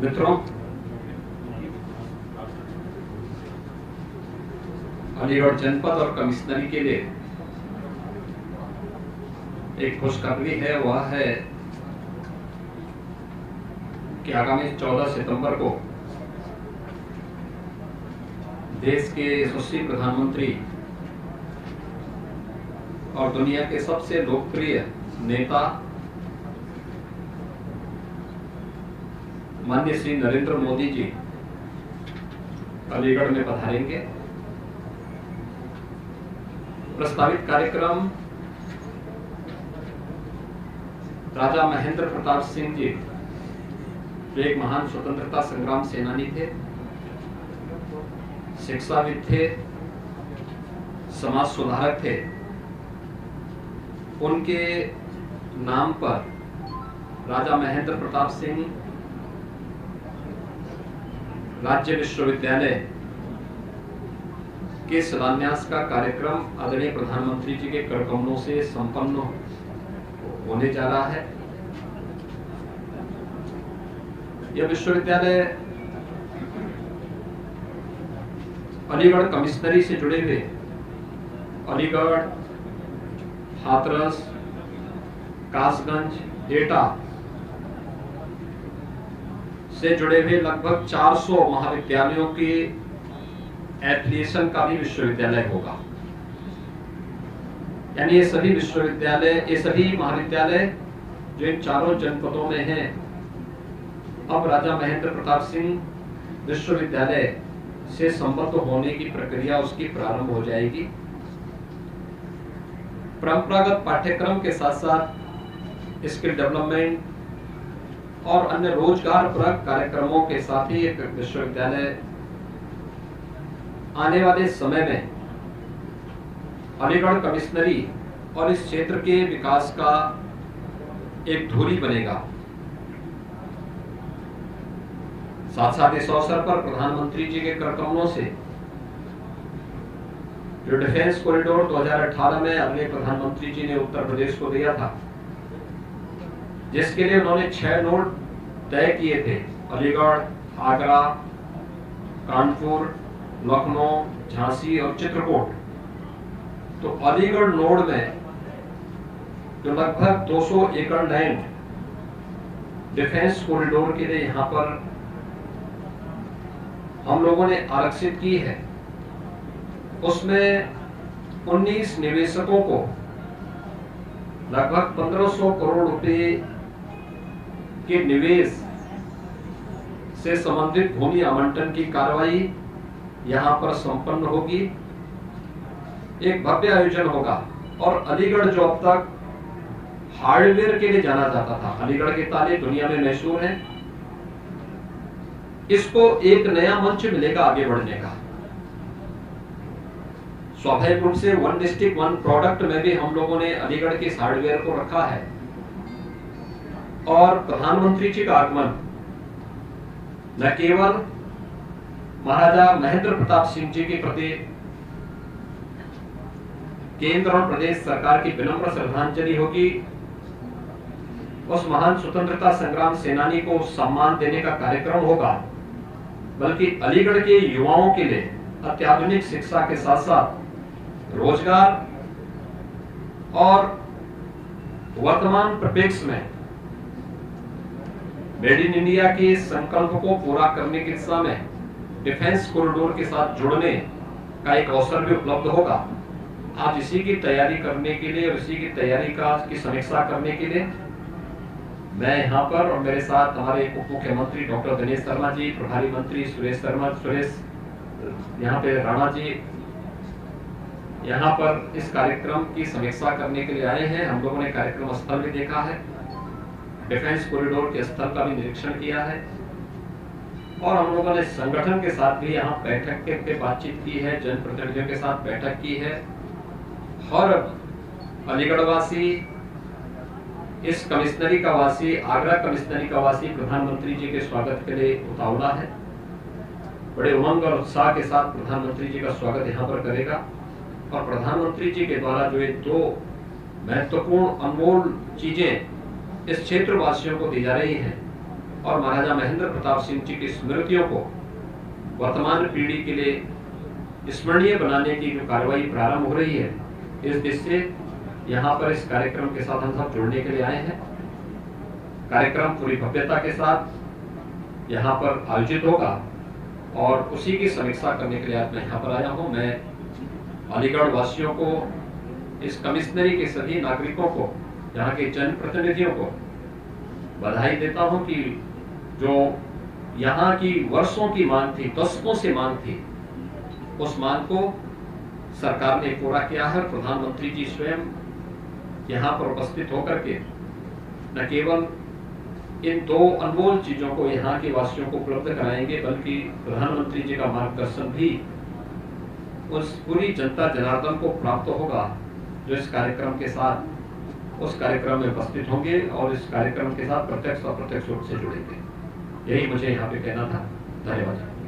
मित्रों, अलीगढ़ जनपद और कमिश्नरी के लिए एक खुशखबरी है। वह है कि आगामी 14 सितंबर को देश के यशस्वी प्रधानमंत्री और दुनिया के सबसे लोकप्रिय नेता माननीय श्री नरेंद्र मोदी जी अलीगढ़ में पधारेंगे। प्रस्तावित कार्यक्रम राजा महेंद्र प्रताप सिंह जी, जो एक महान स्वतंत्रता संग्राम सेनानी थे, शिक्षाविद थे, समाज सुधारक थे, उनके नाम पर राजा महेंद्र प्रताप सिंह राज्य विश्वविद्यालय के शिलान्यास का कार्यक्रम आदरणीय प्रधानमंत्री जी के कर कमलों से संपन्न होने जा रहा है। यह विश्वविद्यालय अलीगढ़ कमिश्नरी से जुड़े हुए अलीगढ़, हाथरस, कासगंज, एटा से जुड़े हुए लगभग 400 महाविद्यालयों के एफिलिएशन का भी विश्वविद्यालय होगा। यानी ये सभी महाविद्यालय जो इन चारों जनपदों में हैं, अब राजा महेंद्र प्रताप सिंह विश्वविद्यालय से संबद्ध होने की प्रक्रिया उसकी प्रारंभ हो जाएगी। परंपरागत पाठ्यक्रम के साथ साथ स्किल डेवलपमेंट और अन्य रोजगारपरक कार्यक्रमों के साथ ही एक विश्वविद्यालय आने वाले समय में अलीगढ़ कमिश्नरी और इस क्षेत्र के विकास का एक धुरी बनेगा। साथ साथ इस अवसर पर प्रधानमंत्री जी के कर कमलों से जो डिफेंस कॉरिडोर 2018 में अगले प्रधानमंत्री जी ने उत्तर प्रदेश को दिया था, जिसके लिए उन्होंने 6 नोड तय किए थे: अलीगढ़, आगरा, कानपुर, लखनऊ, झांसी और चित्रकूट। तो अलीगढ़ नोड में जो लगभग 200 एकड़ लैंड डिफेंस कॉरिडोर के लिए यहाँ पर हम लोगों ने आरक्षित की है, उसमें 19 निवेशकों को लगभग 1500 करोड़ रुपए के निवेश से संबंधित भूमि आवंटन की कार्रवाई यहां पर संपन्न होगी। एक भव्य आयोजन होगा। और अलीगढ़ जो अब तक हार्डवेयर के लिए जाना जाता था, अलीगढ़ के ताले दुनिया में मशहूर हैं, इसको एक नया मंच मिलेगा आगे बढ़ने का। स्वाभाविक रूप से 1 डिस्ट्रिक्ट 1 प्रोडक्ट में भी हम लोगों ने अलीगढ़ के हार्डवेयर को रखा है। और प्रधानमंत्री जी का आगमन न केवल महाराजा महेंद्र प्रताप सिंह जी के प्रति केंद्र और प्रदेश सरकार की विनम्र श्रद्धांजलि होगी, उस महान स्वतंत्रता संग्राम सेनानी को सम्मान देने का कार्यक्रम होगा, बल्कि अलीगढ़ के युवाओं के लिए अत्याधुनिक शिक्षा के साथ साथ रोजगार और वर्तमान परिप्रेक्ष्य में मेड इन इंडिया के संकल्प को पूरा करने की दिशा में डिफेंस कॉरिडोर के साथ जुड़ने का एक अवसर भी उपलब्ध होगा। आज इसी की तैयारी करने के लिए और इसी की तैयारी की समीक्षा करने के लिए मैं यहाँ पर और मेरे साथ हमारे उप मुख्यमंत्री डॉक्टर दिनेश शर्मा जी, प्रभारी मंत्री सुरेश यहाँ पे राणा जी यहाँ पर इस कार्यक्रम की समीक्षा करने के लिए आए हैं। हम लोगों ने कार्यक्रम स्थल भी देखा है, डिफेंस कॉरिडोर के स्थल का भी निरीक्षण किया है और हम लोगों ने संगठन के साथ भी यहाँ बैठक के बातचीत की है, जनप्रतिनिधियों के साथ बैठक की है। और अलीगढ़ वासी, इस कमिश्नरी का वासी, आगरा कमिश्नरी का वासी प्रधानमंत्री जी के स्वागत के लिए उतावला है। बड़े उमंग और उत्साह के साथ प्रधानमंत्री जी का स्वागत यहाँ पर करेगा और प्रधानमंत्री जी के द्वारा जो ये 2 महत्वपूर्ण अनमोल चीजें इस क्षेत्र वासियों को दी जा रही हैं, और महाराजा महेंद्र प्रताप सिंह जी की स्मृतियों को वर्तमान पीढ़ी के लिए स्मरणीय बनाने की जो कार्रवाई प्रारंभ हो रही है, इस दृष्टि से यहाँ पर इस कार्यक्रम के साथ हम सब जुड़ने के लिए आए हैं। कार्यक्रम पूरी भव्यता के साथ यहाँ पर आयोजित होगा और उसी की समीक्षा करने के लिए आज मैं यहाँ पर आया हूँ। मैं अलीगढ़ वासियों को, इस कमिश्नरी के सभी नागरिकों को, यहाँ के जनप्रतिनिधियों को बधाई देता हूँ कि जो यहाँ की वर्षों की मांग थी, दशकों से मांग थी, उस मांग को सरकार ने पूरा किया है। प्रधानमंत्री जी स्वयं यहाँ पर उपस्थित होकर के न केवल इन दो अनमोल चीजों को यहाँ के वासियों को उपलब्ध कराएंगे, बल्कि प्रधानमंत्री जी का मार्गदर्शन भी उस पूरी जनता जनार्दन को प्राप्त होगा जो इस कार्यक्रम के साथ उस कार्यक्रम में उपस्थित होंगे और इस कार्यक्रम के साथ प्रत्यक्ष और अप्रत्यक्ष रूप से जुड़ेंगे। यही मुझे यहाँ पे कहना था। धन्यवाद।